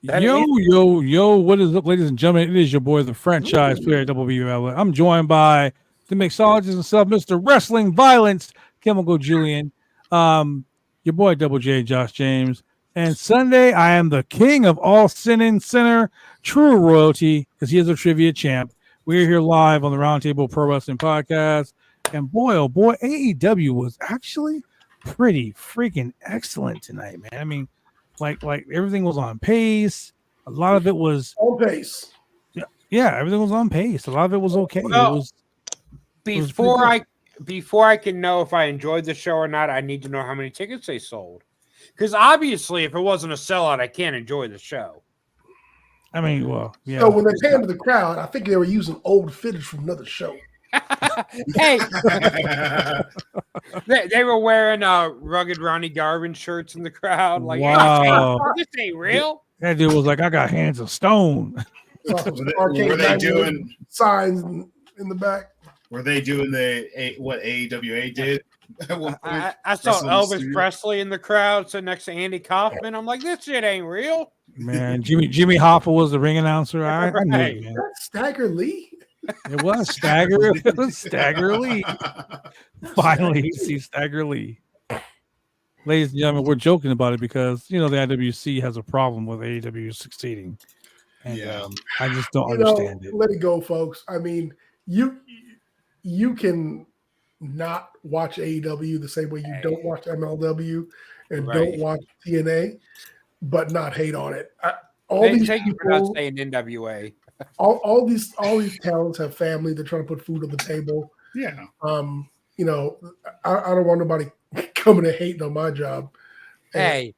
Yo, what is up, ladies and gentlemen? It is your boy, the franchise player, WWL. I'm joined by the mixologist himself, Mr. Wrestling Violence, Chemical Julian, your boy, Double J, Josh James. And Sunday, I am the king of all sin and sinner, true royalty, because he is a trivia champ. We're here live on the Roundtable Pro Wrestling Podcast. And boy, oh boy, AEW was actually pretty freaking excellent tonight, man. I mean, like everything was on pace. A lot of it was on pace. Yeah, everything was on pace. A lot of it was okay. Well, before I can know if I enjoyed the show or not, I need to know how many tickets they sold. Because obviously, if it wasn't a sellout, I can't enjoy the show. I mean, well, yeah. So when they panned to the crowd, I think they were using old footage from another show. Hey, they were wearing rugged Ronnie Garvin shirts in the crowd. Like, wow, hey, this ain't real. That dude was like, I got hands of stone. Were they doing signs in the back? Were they doing what AEWA did? I saw Elvis Presley in the crowd sitting next to Andy Kaufman. I'm like, this shit ain't real. Man, Jimmy Hoffa was the ring announcer. I knew it, man. Stagger Lee. It was Stagger. It was Stagger Lee. Finally, you see Stagger Lee. Ladies and gentlemen, we're joking about it because the IWC has a problem with AEW succeeding, and I just don't understand it. Let it go, folks. I mean, you can not watch AEW the same way you don't watch MLW and don't watch TNA, but not hate on it. All these people for not saying NWA. All these talents have family. They're trying to put food on the table. Yeah. I don't want nobody coming and hating on my job. Hey.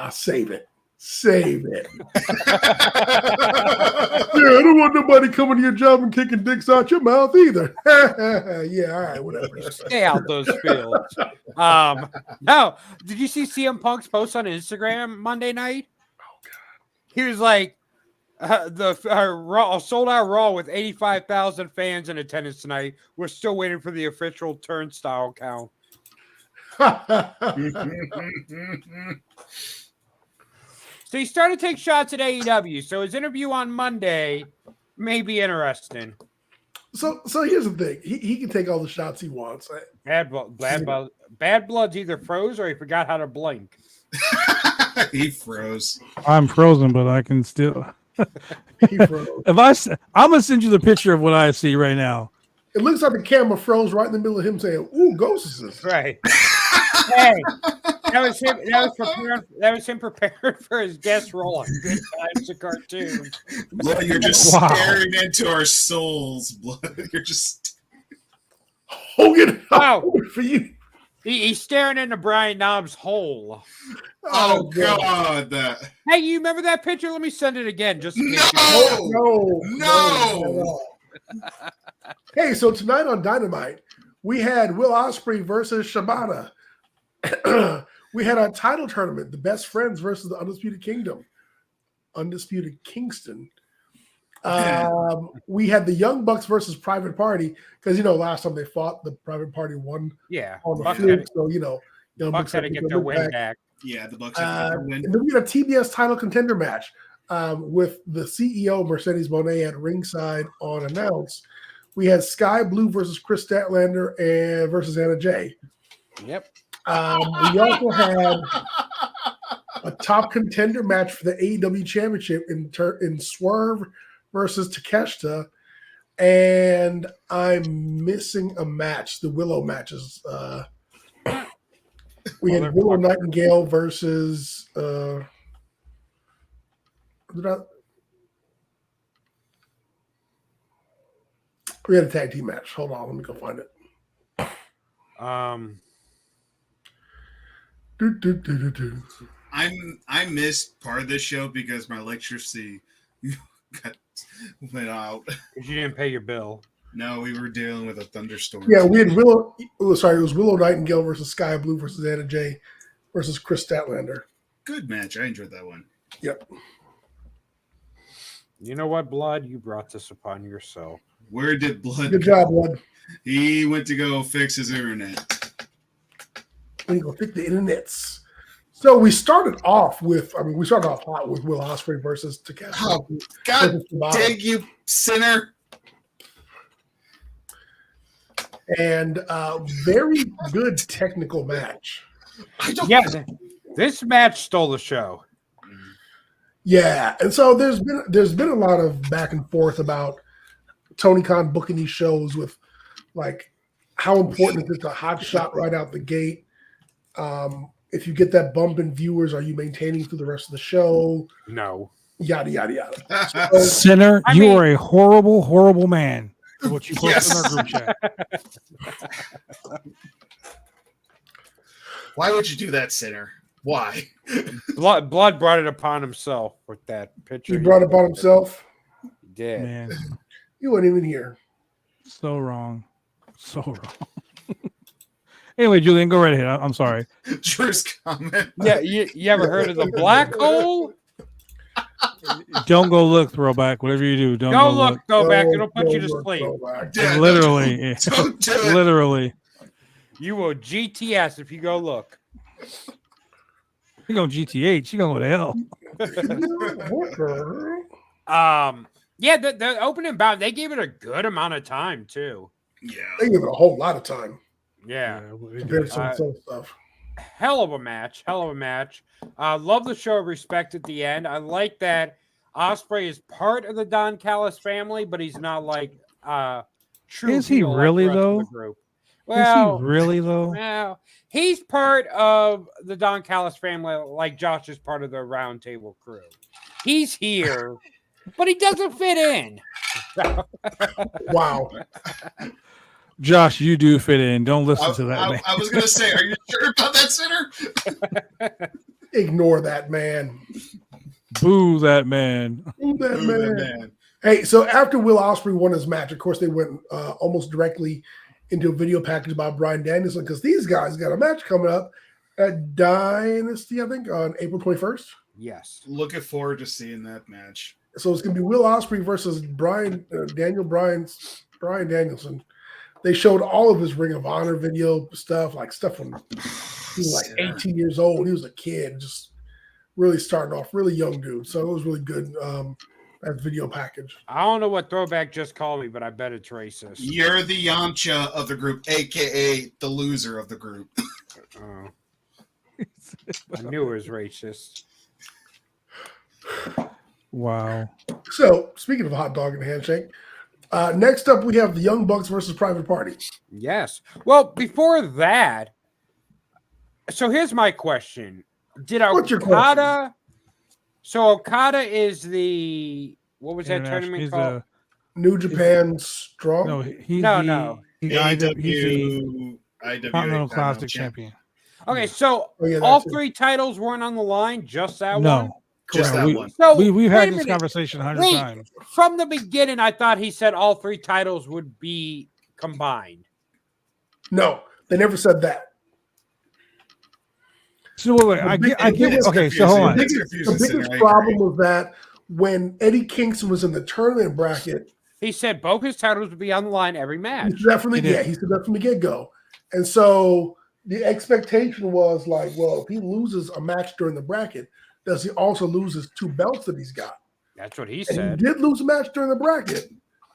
Save it. Save it. I don't want nobody coming to your job and kicking dicks out your mouth either. Yeah, all right, whatever. Stay out those fields. No, did you see CM Punk's post on Instagram Monday night? Oh God. He was like, Raw sold out Raw with 85,000 fans in attendance tonight. We're still waiting for the official turnstile count. So he started to take shots at AEW. So his interview on Monday may be interesting. So here's the thing. He can take all the shots he wants. Bad Blood's either froze or he forgot how to blink. He froze. I'm frozen, but I can still. He froze. I'm gonna send you the picture of what I see right now. It looks like the camera froze right in the middle of him saying, "Ooh, ghosts." Right. Hey, that was him. That was him preparing for his guest role on Good Times, the cartoon. Blood, you're just staring into our souls. Blood, you're just Hogan. Wow. For you. He's staring into Brian Knobs' hole. Oh God! Hey, you remember that picture? Let me send it again. Just No. Hey, so tonight on Dynamite, we had Will Ospreay versus Shibata. We had a title tournament, the Best Friends versus the Undisputed Kingston. We had the Young Bucks versus Private Party because last time they fought, the Private Party won. Yeah, on the field, so Young Bucks had to get their win back. Yeah, the Bucks had to get their win. And then we had a TBS title contender match with the CEO Mercedes Moné at ringside on announce. We had Sky Blue versus Chris Statlander and versus Anna Jay. Yep. We also had a top contender match for the AEW Championship in Swerve versus Takeshita, and I'm missing a match. The Willow matches. We had Willow Nightingale versus. We had a tag team match. Hold on, let me go find it. I missed part of this show because my electricity went out. Because you didn't pay your bill. No, we were dealing with a thunderstorm. Yeah, we had Willow. Sorry, it was Willow Nightingale versus Sky Blue versus Anna Jay versus Chris Statlander. Good match. I enjoyed that one. Yep. You know what, Blood? You brought this upon yourself. Where did Blood? Good job, Blood. He went to go fix his internet. We go fix the internets. So we started off hot with Will Ospreay versus Takeshita. Oh, God dang you, sinner. And very good technical match. Yeah, this match stole the show. Yeah, and so there's been a lot of back and forth about Tony Khan booking these shows with like how important is it to hot shot right out the gate. If you get that bump in viewers, are you maintaining through the rest of the show? No. Yada yada yada. So, Sinner, you are a horrible, horrible man. What you posted in our group chat. Why would you do that, sinner? Why? Blood brought it upon himself with that picture. He brought it upon himself. He did. Man, You weren't even here. so wrong. So wrong. Anyway, Julian, go right ahead. I'm sorry. Drew's comment. Yeah, you ever heard of the black hole? Don't go look, throwback. Whatever you do, don't Go go look, go back. It'll put you to sleep. Yeah, Literally. Yeah. Don't do it. Literally. You will GTS if you go look. You going GTH. You going to hell. Yeah, the opening bout, they gave it a good amount of time too. Yeah. They give it a whole lot of time Yeah. compared to some other stuff. Hell of a match. Love the show of respect at the end. I like that Ospreay is part of the Don Callis family, but he's not like true. Is he really though? Group. Is he really though? Well, he's part of the Don Callis family, like Josh is part of the Roundtable crew. He's here, but he doesn't fit in. Wow. Josh, you do fit in. Don't listen to that man. I was going to say, are you sure about that, sinner? Ignore that man. Boo that man. Boo that Boo man. that man. Hey, so after Will Ospreay won his match, of course, they went almost directly into a video package about Bryan Danielson because these guys got a match coming up at Dynasty, I think, on April 21st. Yes. Looking forward to seeing that match. So it's going to be Will Ospreay versus Bryan Danielson. They showed all of his Ring of Honor video stuff, like stuff when he was like 18 years old. He was a kid, just really starting off, really young dude. So it was really good, that video package. I don't know what throwback just called me, but I bet it's racist. You're the Yamcha of the group, a.k.a. the loser of the group. Oh. I knew it was racist. Wow. So speaking of hot dog and handshake, next up we have the Young Bucks versus Private Party. Yes. Well, before that, so here's my question. What's your question? So Okada is the, what was that tournament called? New Japan Strong? No, he's No. He's AEW the Continental Classic champion. Okay, so yeah, all that's it. three titles weren't on the line, just that one? No. Just that we, one. So we've had wait a this minute. conversation 100 Wait. times. From the beginning, I thought he said all three titles would be combined. No, they never said that. So wait, I get it. Okay, so hold on. The biggest problem was that when Eddie Kingston was in the tournament bracket, He said both his titles would be on the line every match. he said that from the get-go. And so the expectation was like, well, if he loses a match during the bracket, does he also lose his two belts that he's got? That's what he And said. he did lose a match during the bracket,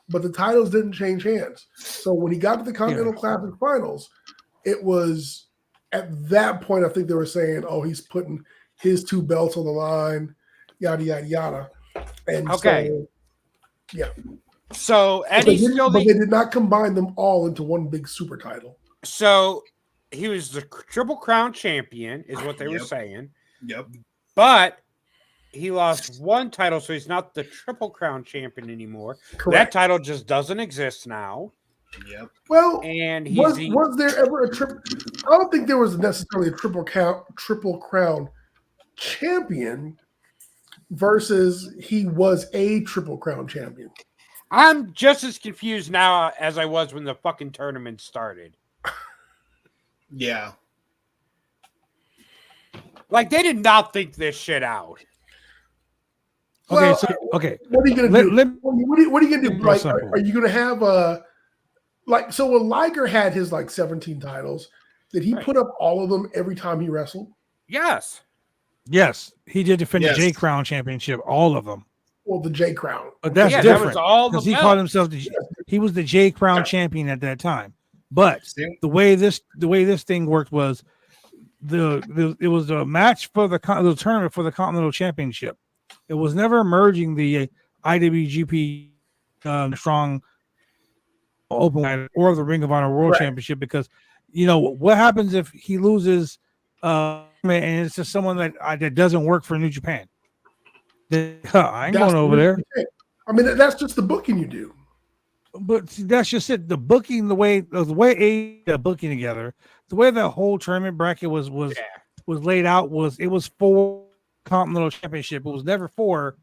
but the titles didn't change hands. So when he got to the Continental Classic Finals, it was at that point, I think they were saying, oh, he's putting his two belts on the line, yada, yada, yada. And Okay. so, yeah. So But Eddie's still they did not combine them all into one big super title. So he was the Triple Crown champion, is what they were saying. Yep. But he lost one title, so he's not the Triple Crown champion anymore. Correct. That title just doesn't exist now. Yep. Well, And he's was there ever a triple? I don't think there was necessarily a triple crown champion versus he was a Triple Crown champion. I'm just as confused now as I was when the fucking tournament started. Yeah. Like, they did not think this shit out. Okay, Well, okay. What are you going to do? Let- What are you going to do? Real Like, simple. are you going to have a like? So when Liger had his like 17 titles, did he Right. put up all of them every time he wrestled? Yes. Yes, he did defend Yes. the J Crown Championship, all of them. Well, the J Crown. But that's Yeah, that different was all the because he belts. called himself he was the J Crown champion at that time. But See? the way this thing worked was it was a match for the tournament for the Continental Championship. It was never merging the IWGP Strong Open or the Ring of Honor World Right. Championship because what happens if he loses and it's just someone that doesn't work for New Japan. I ain't That's going over there. I mean, that's just the booking you do. But see, that's just it. The booking, the way the booking together, the way the whole tournament bracket was laid out it was for Continental Championship. It was never for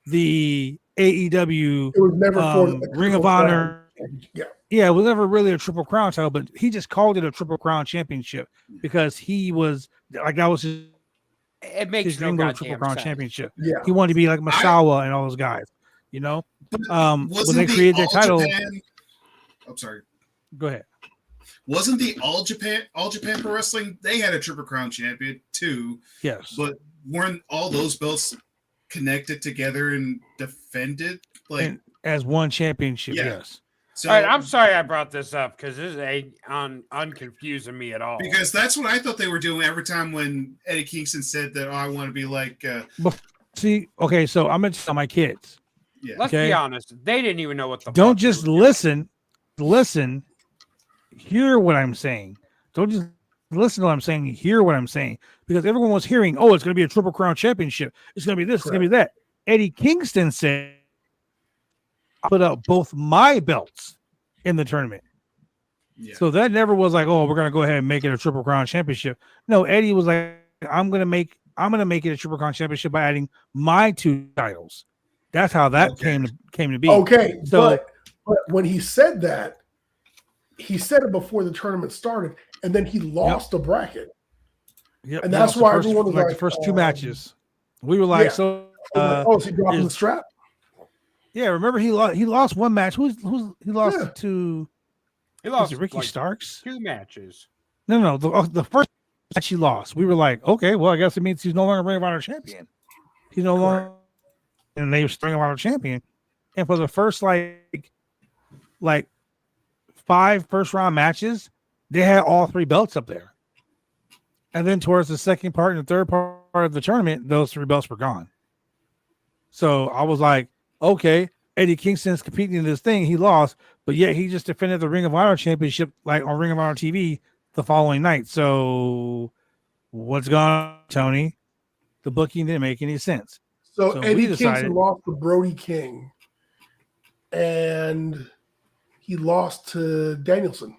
the AEW. It was never for the Ring of Triple Honor. Crown. Yeah. Yeah, it was never really a Triple Crown title, but he just called it a Triple Crown Championship because he was like that was his Makes no dream to go to goddamn Triple Crown sense. Championship. Yeah. He wanted to be like Masawa and all those guys. When Wasn't they the created their All title. Japan, I'm sorry. Go ahead. Wasn't the All Japan Pro Wrestling? They had a Triple Crown champion too, Yes. but weren't all those belts connected together and defended And as one championship, Yeah. yes. So, All right, I'm sorry I brought this up because this is unconfusing me at all. because that's what I thought they were doing every time when Eddie Kingston said that I want to be like See, okay, so I'm gonna tell my kids. yeah. Let's okay. be honest, they didn't even know what the Don't fuck just they were doing. listen, hear what I'm saying. Don't just listen to what I'm saying, hear what I'm saying. Because everyone was hearing, oh, it's gonna be a Triple Crown Championship. It's gonna be this, it's gonna be that. Eddie Kingston said I put up both my belts in the tournament. Yeah. So that never was like, oh, we're gonna go ahead and make it a Triple Crown Championship. No, Eddie was like, I'm gonna make it a Triple Crown Championship by adding my two titles. That's how that came to be. Okay, So but when he said that, he said it before the tournament started, and then he lost the bracket. yep, and that's why the first, everyone was like like, the first two matches. We were like, yeah. so Is he dropping the strap? yeah, remember he lost one match. Who's he lost Yeah. to? He Was lost it Ricky like Starks? 2 matches. No, the first match he lost. We were like, okay, well, I guess it means he's no longer Ring of Honor champion. He's no longer, and they were Ring of Honor champion. And for the first like 5 first round matches, they had all 3 belts up there. And then towards the second part and the third part of the tournament, those 3 belts were gone. So I was like, okay, Eddie Kingston's competing in this thing. He lost, but yet he just defended the Ring of Honor championship like on Ring of Honor TV the following night. So what's going on, Tony? The booking didn't make any sense. So So Eddie we decided- Kingston lost to Brody King, and he lost to Danielson.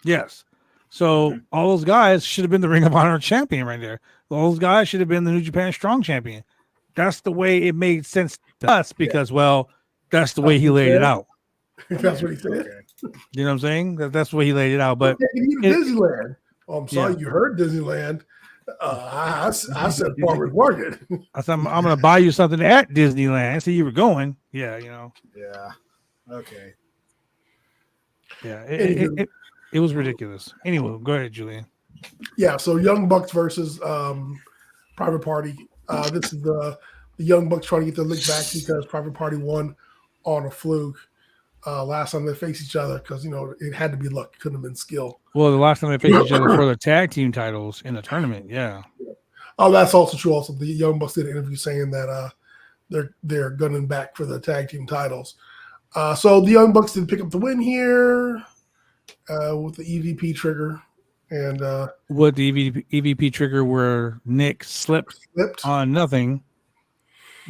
Yes. So all those guys should have been the Ring of Honor champion right there. All those guys should have been the New Japan Strong champion. That's the way it made sense to us because, well, that's the way he laid it out. That's what he said. You know what I'm saying? That's the way he laid it out. But Taking you to it- Disneyland. Oh, I'm sorry, Yeah. you heard Disneyland. I said farmers market. I said, I'm going to buy you something at Disneyland. I said you were going. Yeah, Yeah. Okay. Yeah. Anywho. It was ridiculous. Anyway, go ahead, Julian. Yeah, so Young Bucks versus Private Party. This is the Young Bucks trying to get their lick back because Private Party won on a fluke last time they faced each other because, it had to be luck. It couldn't have been skill. Well, the last time they faced each other for the tag team titles in the tournament, yeah. Oh, that's also true. Also, the Young Bucks did an interview saying that they're gunning back for the tag team titles. So the Young Bucks did pick up the win here with the EVP trigger and What the EVP trigger where Nick slipped on nothing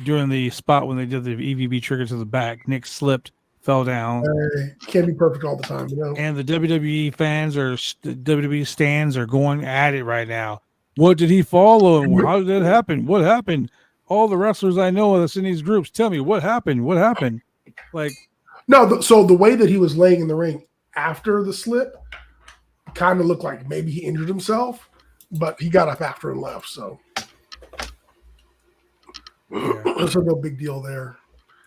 during the spot when they did the EVP trigger to the back. Nick slipped, fell down. Can't be perfect all the time, And the WWE fans or WWE stands are going at it right now. What did he fall on? How did that happen? What happened? All the wrestlers I know that's in these groups, tell me what happened. What happened? Like, no. So the way that he was laying in the ring after the slip kind of looked like maybe he injured himself, but he got up after and left. So there's no big deal there.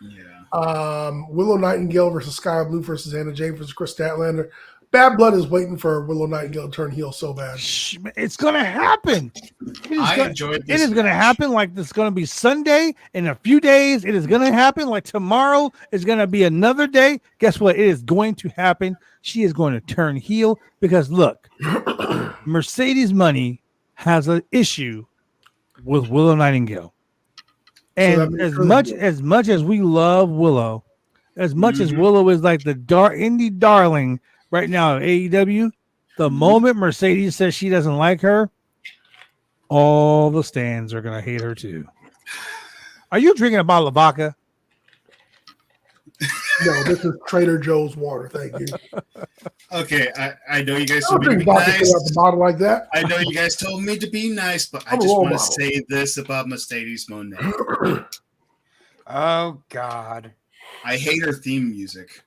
Yeah. Willow Nightingale versus Sky Blue versus Anna Jay versus Chris Statlander. Bad Blood is waiting for Willow Nightingale to turn heel so bad. It's gonna happen. enjoyed It this is gonna match. happen. Like it's gonna be Sunday in a few days. It is gonna happen. Like tomorrow is gonna be another day. Guess what? It is going to happen. She is going to turn heel because look, Mercedes Money has an issue with Willow Nightingale, and as much as we love Willow, as much as Willow is like the indie darling right now at AEW, the moment Mercedes says she doesn't like her, all the stands are going to hate her too. Are you drinking a bottle of vodka? No, this is Trader Joe's water. Thank you. Okay, I know you guys I told don't me to drink be vodka nice. out the bottle like that. I know you guys told me to be nice, but I I'm a just role want to model. say this about Mercedes Monet. Oh God. I hate her theme music.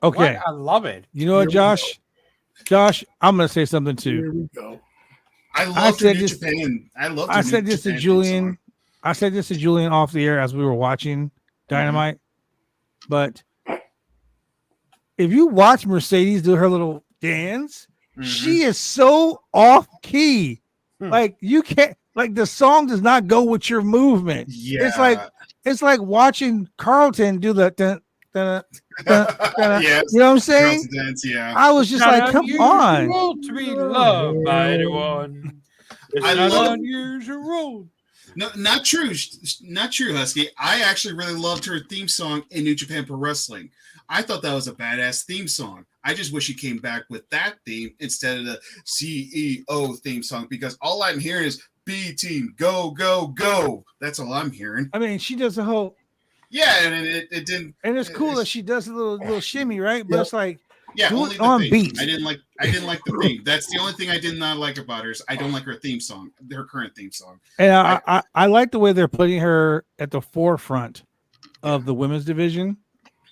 Okay. What? I love it. You know what, Josh? Josh, I'm going to say something too. Here we go. I loved her said New this- Japan. I loved. I her said New this to Japan Julian. song. I said this to Julian off the air as we were watching Dynamite. But if you watch Mercedes do her little dance, she is so off key. Like you can't. Like the song does not go with your movement. Yeah, It's like watching Carlton do the. yes. You know what I'm saying? Girls Dance, yeah. I was just like, come on. unusual to be loved by anyone. It's I not love- unusual. No, not true. Not true, Husky. I actually really loved her theme song in New Japan Pro Wrestling. I thought that was a badass theme song. I just wish she came back with that theme instead of the CEO theme song because all I'm hearing is B team, go, go, go. That's all I'm hearing. I mean, she does the whole, Yeah, and it didn't. and it's cool that she does a little shimmy, right? But it's like, Yeah, do only it the on theme. beat. I didn't like the theme. That's the only thing I did not like about her. Is I don't like her theme song, her current theme song. And I like the way they're putting her at the forefront of the women's division,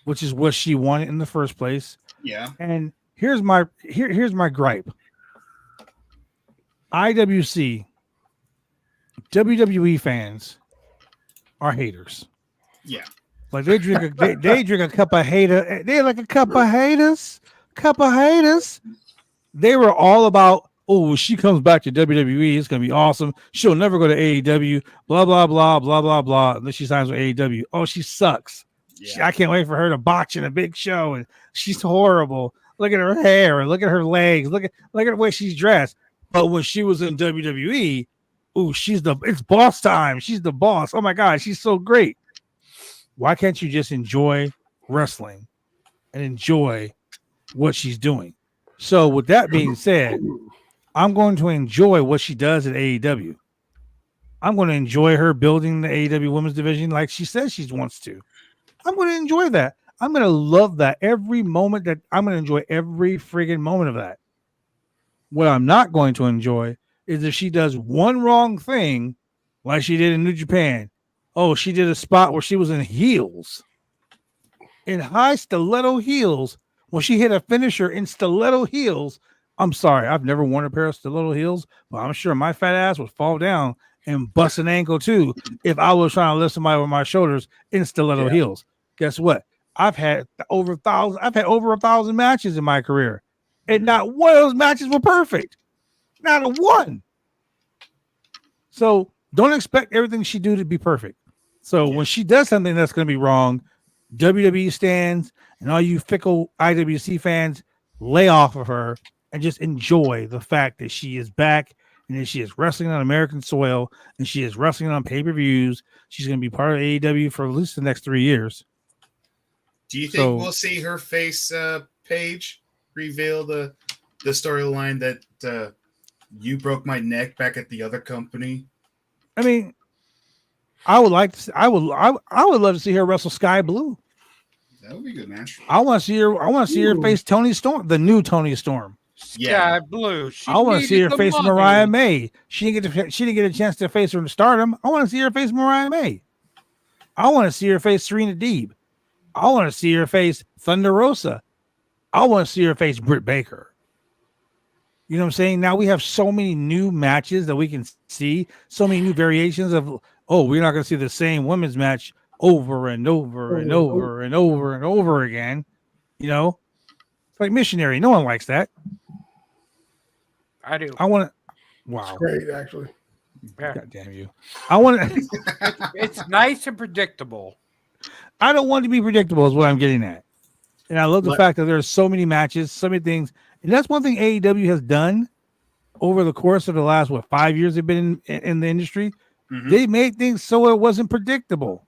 which is what she wanted in the first place. Yeah. And here's my gripe. IWC, WWE fans are haters. Yeah. Like they drink a cup of hater. They're like a cup of haters. They were all about, oh, she comes back to WWE, it's gonna be awesome. She'll never go to AEW. Blah blah blah blah blah blah. Unless she signs with AEW. Oh, she sucks. Yeah. I can't wait for her to botch in a big show, and she's horrible. Look at her hair and look at her legs. Look at the way she's dressed. But when she was in WWE, ooh, it's boss time. She's the boss. Oh my God, she's so great. Why can't you just enjoy wrestling and enjoy what she's doing? So with that being said, I'm going to enjoy what she does at AEW. I'm going to enjoy her building the AEW women's division like she says she wants to. I'm going to enjoy that. I'm going to love that every moment that I'm going to enjoy every friggin' moment of that. What I'm not going to enjoy is if she does one wrong thing like she did in New Japan. Oh, she did a spot where she was in heels, in high stiletto heels. When she hit a finisher in stiletto heels, I'm sorry, I've never worn a pair of stiletto heels, but I'm sure my fat ass would fall down and bust an ankle too if I was trying to lift somebody with my shoulders in stiletto heels. Guess what? I've had over 1,000 matches in my career, and not one of those matches were perfect. Not a one. So don't expect everything she do to be perfect. So when she does something that's going to be wrong, WWE stands and all you fickle IWC fans lay off of her and just enjoy the fact that she is back and that she is wrestling on American soil and she is wrestling on pay-per-views. She's going to be part of AEW for at least the next 3 years. Do you think we'll see her face page reveal the storyline that you broke my neck back at the other company? I mean, I would like to. I would love to see her wrestle Sky Blue. That would be a good match. I want to see her. I want to see her face Tony Storm, the new Tony Storm. Sky Blue. I want to see her face Mariah May. She didn't get a chance to face her in Stardom. I want to see her face Mariah May. I want to see her face Serena Deeb. I want to see her face Thunder Rosa. I want to see her face Britt Baker. You know what I'm saying? Now we have so many new matches that we can see, so many new variations of, oh, we're not going to see the same women's match over and over and over and over and over again, you know? It's like missionary. No one likes that. I do. I want to. It's Wow. great, actually. Yeah. God damn you. I want to. It's nice and predictable. I don't want to be predictable, is what I'm getting at. And I love the fact that there's so many matches, so many things. And that's one thing AEW has done over the course of the last, 5 years they've been in the industry. Mhm. They made things so it wasn't predictable.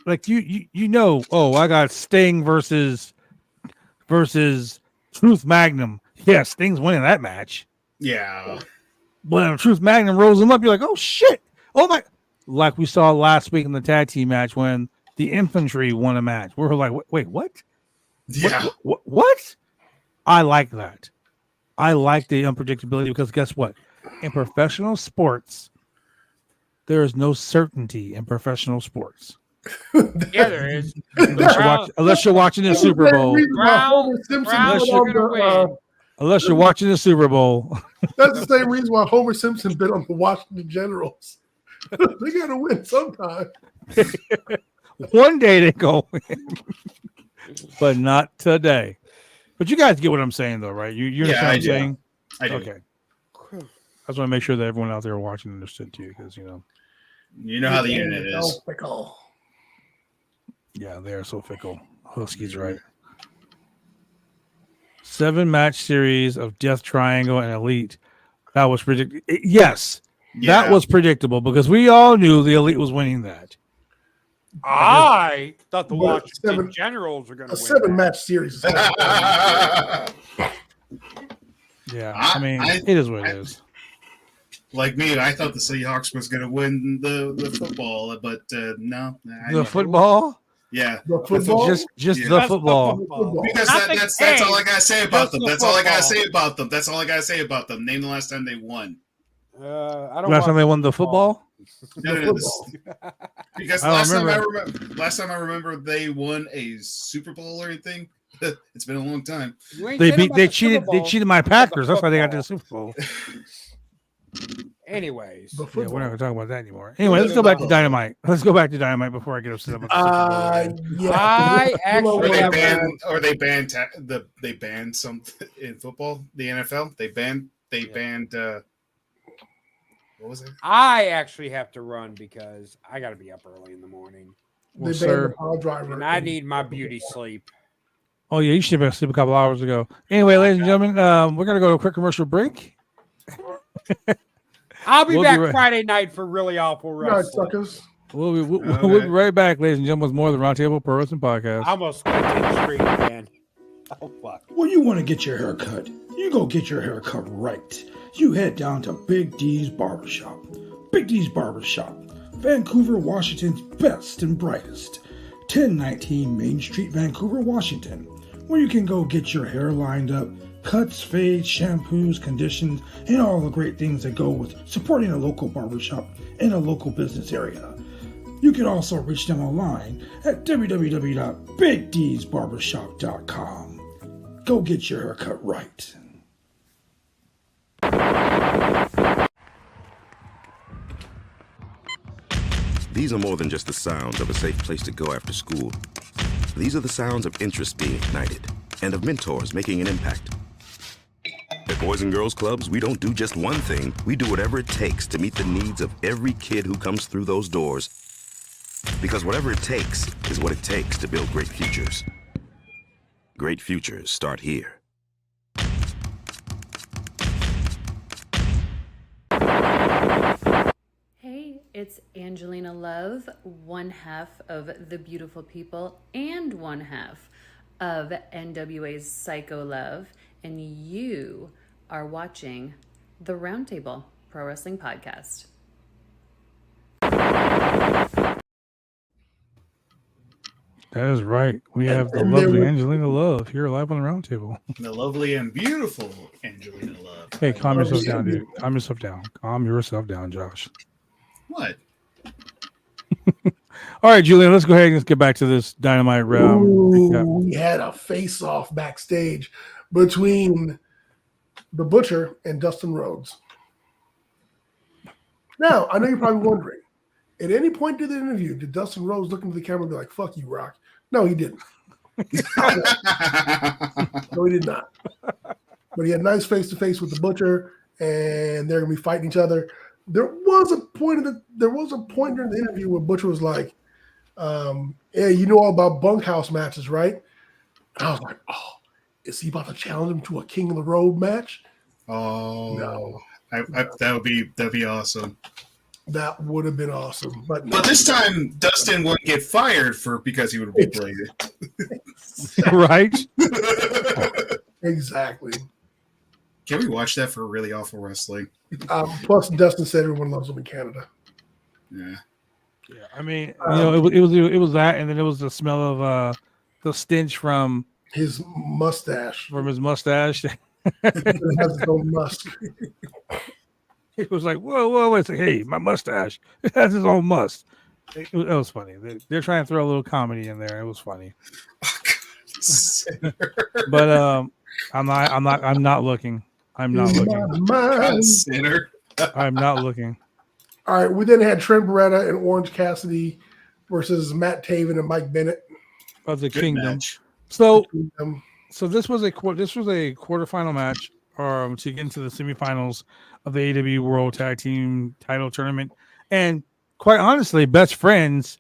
Like oh, I got Sting versus Truth Magnum. Yeah, Sting's winning that match. Yeah. When Truth Magnum rolls him up, you're like, oh shit. Oh my, like we saw last week in the tag team match when the infantry won a match. We were like, wait, what? Yeah. What? I like that. I like the unpredictability because guess what? In professional sports, there is no certainty in professional sports. Yeah, there is. Unless you're watching the Super Bowl. Unless you're watching the Super Bowl. That's the same reason why Homer Simpson been on the Washington Generals. They got to win sometime. One day they go win, but not today. But you guys get what I'm saying, though, right? You understand what I'm saying? I do. Okay. I just want to make sure that everyone out there watching understood too, because you know how the internet is. Fickle. Yeah, they are so fickle. Husky's right. 7-match series of Death Triangle and Elite. That was predictable. Yes, that was predictable because we all knew the Elite was winning that. I thought the Washington Generals were going to win. A 7-match series. Yeah, I mean, it is what it is. Like me, I thought the Seahawks was going to win the football, but no. The football? Yeah. The football? Just the football. Because that's all I got to say about them. That's all I got to say about them. That's all I got to say about them. Name the last time they won. Last time they won the football? No. Because last time I remember they won a Super Bowl or anything. It's been a long time. They cheated my Packers. That's why they got to the Super Bowl. Anyways, we're not going to talk about that anymore. Anyway, let's go back to Dynamite. Let's go back to Dynamite before I get upset about the Super Bowl. I actually they banned some in football. The NFL they banned. What was it? I actually have to run because I got to be up early in the morning. Well, sir, and I need my beauty sleep. Oh yeah, you should have been asleep a couple hours ago. Anyway, ladies and gentlemen, we're going to go to a quick commercial break. I'll be back Friday night for really awful wrestling. We'll be right back, ladies and gentlemen, with more of the Roundtable Pro Wrestling Podcast. I almost got to the street again. Oh, fuck. When you want to get your hair cut, you go get your hair cut right. You head down to Big D's Barbershop. Big D's Barbershop, Vancouver, Washington's best and brightest. 1019 Main Street, Vancouver, Washington, where you can go get your hair lined up, cuts, fades, shampoos, conditions, and all the great things that go with supporting a local barbershop in a local business area. You can also reach them online at www.bigdsbarbershop.com. Go get your haircut right. These are more than just the sounds of a safe place to go after school. These are the sounds of interest being ignited and of mentors making an impact. At Boys and Girls Clubs, we don't do just one thing. We do whatever it takes to meet the needs of every kid who comes through those doors. Because whatever it takes is what it takes to build great futures. Great futures start here. Hey, it's Angelina Love, one half of The Beautiful People and one half of NWA's Psycho Love, and you are watching the Roundtable Pro Wrestling Podcast. That is right. We have the lovely Angelina Love here live on the Roundtable. The lovely and beautiful Angelina Love. Hey, calm yourself down, dude. Calm yourself down. Calm yourself down, Josh. What? All right, Julian, let's go ahead and let's get back to this Dynamite round. We had a face-off backstage between the Butcher and Dustin Rhodes. Now, I know you're probably wondering, at any point during the interview, did Dustin Rhodes look into the camera and be like, fuck you, Rock? No, he didn't. No, he did not. But he had a nice face-to-face with the Butcher, and they're going to be fighting each other. There was a point during the interview where Butcher was like, "Yeah, you know all about bunkhouse matches, right?" And I was like, "Oh, is he about to challenge him to a King of the Road match?" Oh, No. that'd be awesome. That would have been awesome, but no. But this time, Dustin wouldn't get fired because he would have been bladed. Right? Exactly. Can we watch that for really awful wrestling? Plus, Dustin said everyone loves him in Canada. Yeah. Yeah. I mean, it was that, and then it was the smell of the stench from His mustache. his mustache. It has its own musk. It was like, whoa, it's like, hey, my mustache. It has its own musk. It was funny. They're trying to throw a little comedy in there. It was funny. But I'm not looking. I'm not looking. God, sinner. I'm not looking. All right, we then had Trent Beretta and Orange Cassidy versus Matt Taven and Mike Bennett. Of the Good Kingdom. match. So Um, this was a quarterfinal match to get into the semifinals of the AEW World Tag Team Title Tournament. And quite honestly, best friends,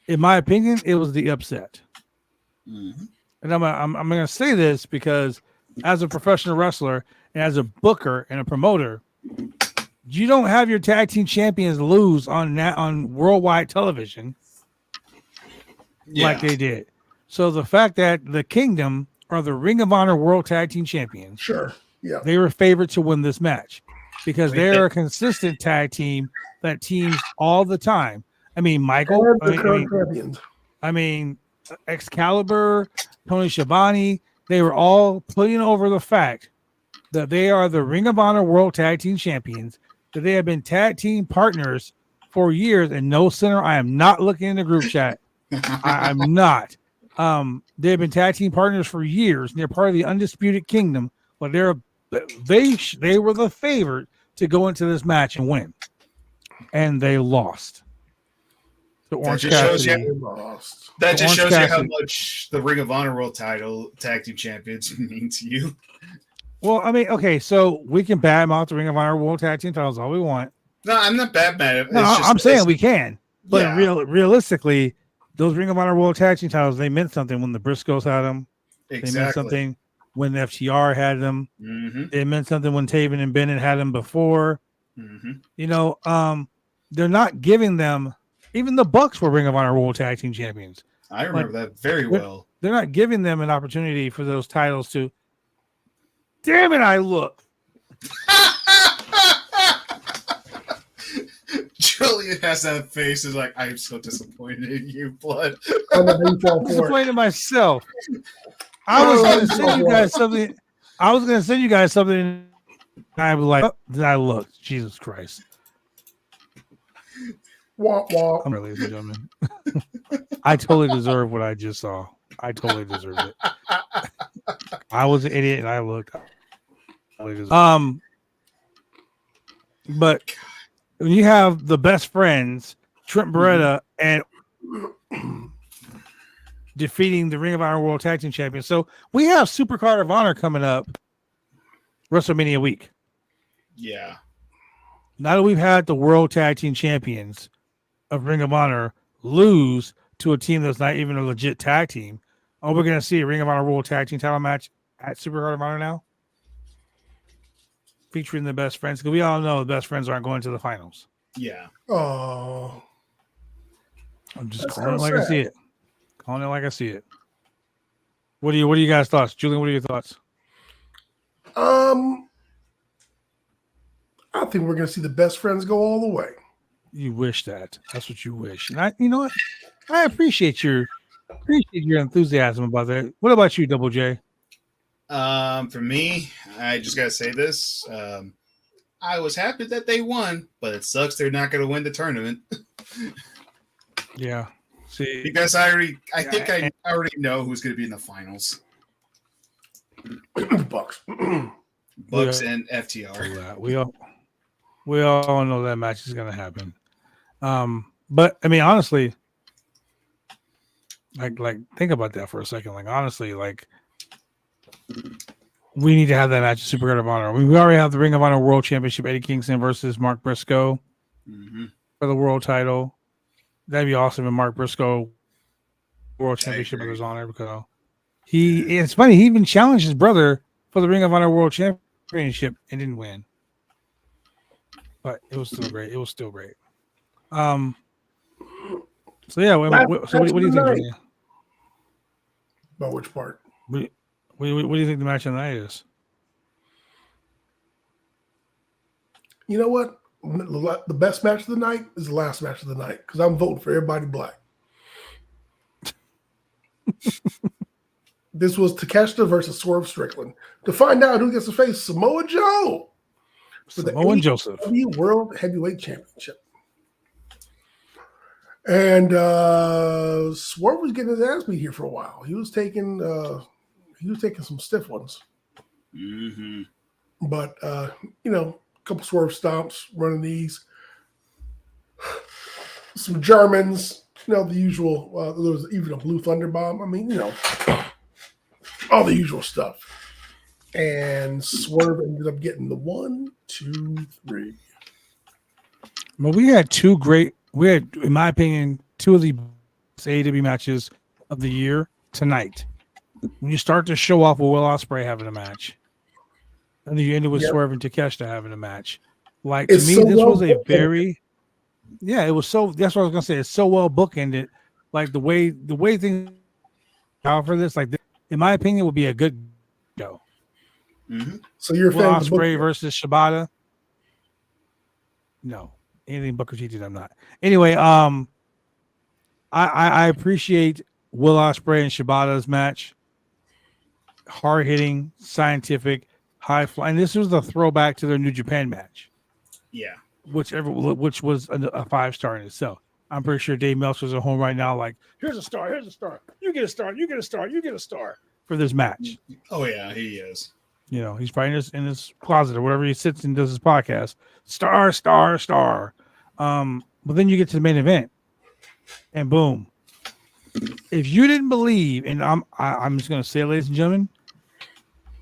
in my opinion, it was the upset. Mhm. And I'm going to say this because as a professional wrestler and as a booker and a promoter, you don't have your tag team champions lose on worldwide television like they did. So the fact that the Kingdom are the Ring of Honor World Tag Team Champions, sure. Yeah. they were favored to win this match because they're a consistent tag team that teams all the time. I mean, Michael, And the current champions. I mean, Excalibur, Tony Schiavone, they were all putting over the fact that they are the Ring of Honor World Tag Team Champions, that they have been tag team partners for years. And no center, I am not looking in the group chat. I'm not. They've been tag team partners for years, and they're part of the Undisputed Kingdom. But they were the favorite to go into this match and win, and they lost. The Orange Cassidy. That just shows you how Cassidy. much the Ring of Honor World Title Tag Team Champions mean to you. Well, I mean, okay, so we can badmouth the Ring of Honor World Tag Team titles all we want. No, I'm not bad at it. No, I'm saying we can, but Yeah. realistically, those Ring of Honor World Tag Team titles, they meant something when the Briscoes had them. They meant Exactly. something when FTR had them. Mm-hmm. It meant something when Taven and Bennett had them before. Mm-hmm. You know, they're not giving them. Even the Bucks were Ring of Honor World Tag Team Champions. I remember that very well. They're not giving them an opportunity for those titles to. Damn it! I look. Julian has that face. Is like, I'm so disappointed in you, blood. I know how you fall I'm for it. disappointed in myself. I was going to send you guys something. And I was like, oh, did I look? Jesus Christ. Wah, wah. I'm ladies and gentlemen. I totally deserve what I just saw. I totally deserve it. I was an idiot and I looked. But when you have the best friends, Trent Beretta and defeating the Ring of Honor World Tag Team Champions. So we have Supercard of Honor coming up WrestleMania week. Yeah. Now that we've had the World Tag Team Champions of Ring of Honor lose to a team that's not even a legit tag team, are we going to see a Ring of Honor World Tag Team title match at Supercard of Honor now? Featuring the best friends, because we all know the best friends aren't going to the finals. Yeah. Oh, I'm just That's calling it so like I sad. see it. Calling it like I see it. What are you guys' thoughts? Julian, what are your thoughts? I think we're gonna see the best friends go all the way. You wish that. That's what you wish. And you know what? I appreciate your enthusiasm about that. What about you, Double J? For me, I just gotta say this. I was happy that they won, but it sucks they're not gonna win the tournament. Yeah. See, Because I think I already know who's gonna be in the finals. Bucks. Bucks Yeah. and FTR. we all know that match is going to happen. But I mean, honestly, Like think about that for a second. Like honestly, like we need to have that match at Super Ring of Honor. We already have the Ring of Honor World Championship, Eddie Kingston versus Mark Briscoe for the world title. That'd be awesome if Mark Briscoe World Championship of his honor, because it's funny, he even challenged his brother for the Ring of Honor World Championship and didn't win. But it was still great. So yeah, what do you think, Julian? About which part? What do you think the match of the night is? You know what? The best match of the night is the last match of the night because I'm voting for everybody black. This was Takeshita versus Swerve Strickland to find out who gets to face Samoa Joe for the AEW World Heavyweight Championship. And Swerve was getting his ass beat here for a while. He was taking some stiff ones. But a couple Swerve stomps, running knees, some Germans, the usual. There was even a Blue Thunder Bomb. I mean, all the usual stuff. And Swerve ended up getting the 1, 2, 3. Well, we had, in my opinion, two of the AEW matches of the year tonight. When you start to show off with Will Ospreay having a match, and then you end it with Swerve and Takeshita having a match. Like, to me, this was a very, it was so. That's what I was gonna say. It's so well bookended. Like the way things out for this, like in my opinion, would be a good show. So you're Will Ospreay versus Shibata? No, anything Booker T did, I'm not. Anyway, I appreciate Will Ospreay and Shibata's match. Hard hitting, scientific, high flying. This was the throwback to their New Japan match. Yeah. Which was a 5-star in itself. I'm pretty sure Dave Meltzer's at home right now, like, here's a star. You get a star. You get a star. You get a star for this match. Oh, yeah, he is. He's probably in his closet or wherever he sits and does his podcast. Star. But then you get to the main event, and boom. If you didn't believe, and I'm just going to say it, ladies and gentlemen,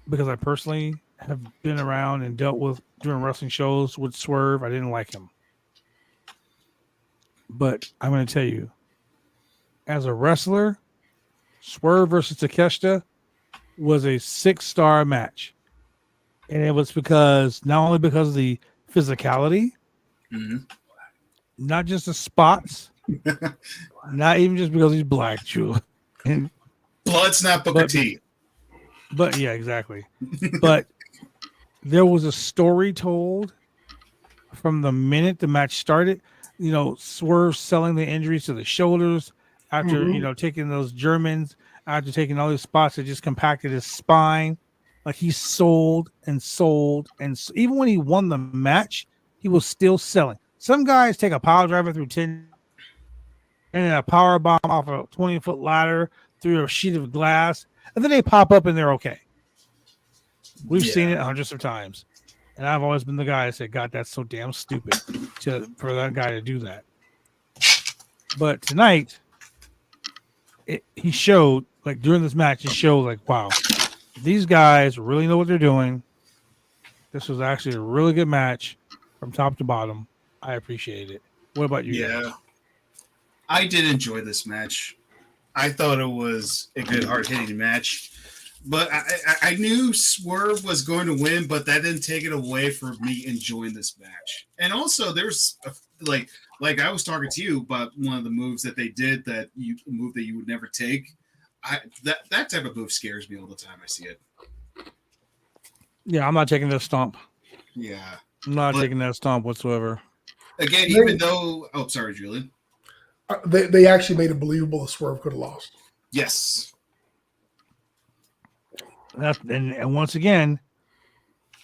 because I personally have been around and dealt with during wrestling shows with Swerve, I didn't like him. But I'm going to tell you, as a wrestler, Swerve versus Takeshita was a 6-star match. And it was not only because of the physicality, not just the spots, not even just because he's black, Julie. And blood's not Booker T. But yeah, exactly. But there was a story told from the minute the match started. Swerve selling the injuries to the shoulders after taking those Germans, after taking all these spots that just compacted his spine. Like he sold, and even when he won the match, he was still selling. Some guys take a power driver through 10 and then a power bomb off a 20-foot ladder through a sheet of glass, and then they pop up and they're okay. We've seen it hundreds of times. And I've always been the guy that said, God, that's so damn stupid for that guy to do that. But tonight, he showed, like during this match, he showed like, wow, these guys really know what they're doing. This was actually a really good match from top to bottom. I appreciated it. What about you guys? I did enjoy this match. I thought it was a good hard-hitting match. But I knew Swerve was going to win, but that didn't take it away from me enjoying this match. And also, there's like I was talking to you about one of the moves that they did that you would never take. That type of move scares me all the time I see it. Yeah, I'm not taking that stomp. Yeah, I'm not taking that stomp whatsoever. Again, even though, sorry, Julian. They actually made it believable that Swerve could have lost. Yes. And once again,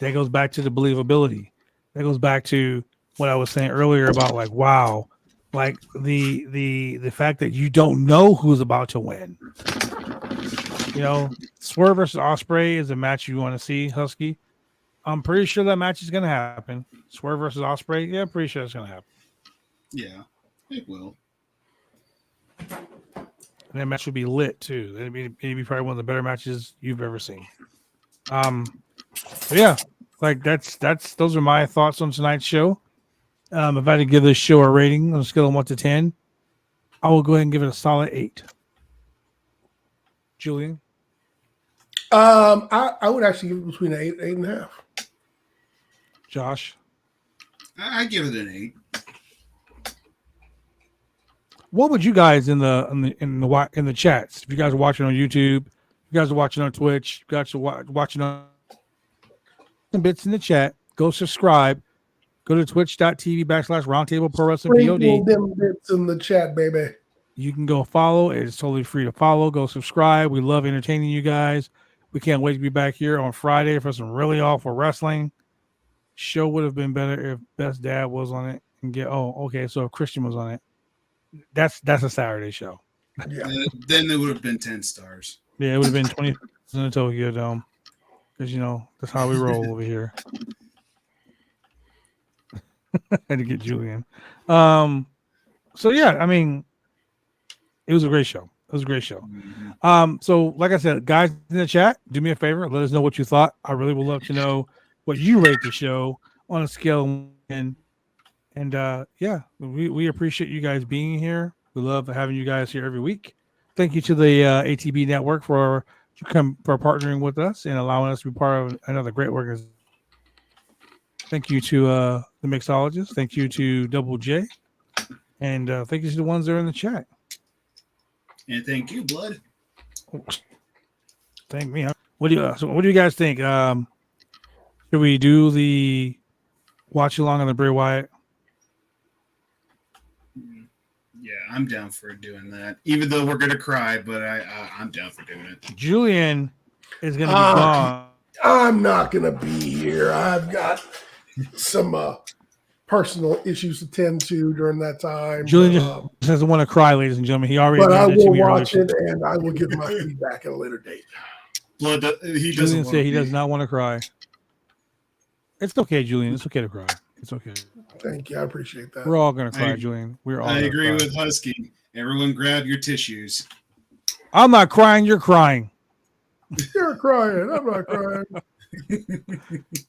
that goes back to the believability. That goes back to what I was saying earlier about like, wow, like the fact that you don't know who's about to win. Swerve versus Ospreay is a match you want to see, Husky. I'm pretty sure that match is going to happen. Swerve versus Ospreay, yeah, I'm pretty sure it's going to happen. Yeah, it will. And that match would be lit too. It'd be probably one of the better matches you've ever seen. But yeah, like that's those are my thoughts on tonight's show. If I had to give this show a rating on a scale of 1 to 10, I will go ahead and give it a solid 8. Julian? I would actually give it between an 8 and 8.5. Josh? I give it an 8. What would you guys in the chats? If you guys are watching on YouTube, if you guys are watching on Twitch, you guys are watching on some bits in the chat, go subscribe. Go to twitch.tv/Roundtable Pro Wrestling Sprinkle POD. them bits in the chat, baby. You can go follow. It's totally free to follow. Go subscribe. We love entertaining you guys. We can't wait to be back here on Friday for some really awful wrestling. Show would have been better if Best Dad was on it. So if Christian was on it. That's a Saturday show. Yeah. Then it would have been 10 stars. Yeah, it would have been 20 in the Tokyo Dome. Because, that's how we roll over here. Had to get Julian. So yeah, I mean, it was a great show. So like I said, guys in the chat, do me a favor, let us know what you thought. I really would love to know what you rate the show on a scale of 1. And yeah, we appreciate you guys being here. We love having you guys here every week. Thank you to the ATB network for partnering with us and allowing us to be part of another great organization. Thank you to the mixologists. Thank you to Double J. And thank you to the ones that are in the chat. And thank you, Blood. Thank me. What do you guys think? Should we do the watch along on the Bray Wyatt? Yeah, I'm down for doing that. Even though we're gonna cry, but I'm down for doing it. Julian is gonna be gone. I'm not gonna be here. I've got some personal issues to tend to during that time. Julian just doesn't want to cry, ladies and gentlemen. He already. But I admitted to will me watch earlier. it, and I will give my feedback at a later date. Blood, he Julian doesn't. said he does not want to cry. It's okay, Julian. It's okay to cry. It's okay. Thank you. I appreciate that. We're all gonna cry, Julian. We're all. I agree cry. with Husky. Everyone, grab your tissues. I'm not crying. You're crying. You're crying. I'm not crying.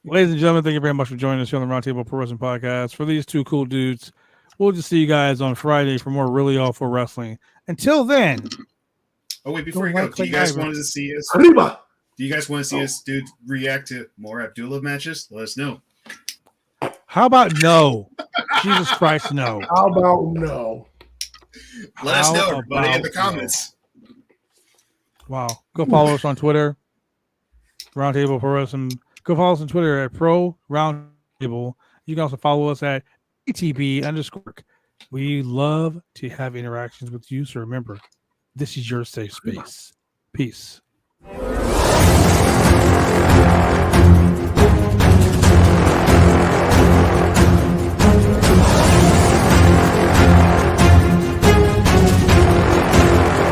Ladies and gentlemen, thank you very much for joining us here on the Roundtable Pro Wrestling Podcast. For these two cool dudes, we'll just see you guys on Friday for more really awful wrestling. Until then. Oh wait, before you go, do you guys want to see us? Arriba. Do you guys want to see us, dude, react to more Abdullah matches? Let us know. How about no? Jesus Christ, no. How about no? Let us know, everybody, in the comments. No? Wow. Go follow us on Twitter. Roundtable Pro Wrestling. Go follow us on Twitter at Pro Roundtable. You can also follow us at ATB_. We love to have interactions with you. So remember, this is your safe space. Peace.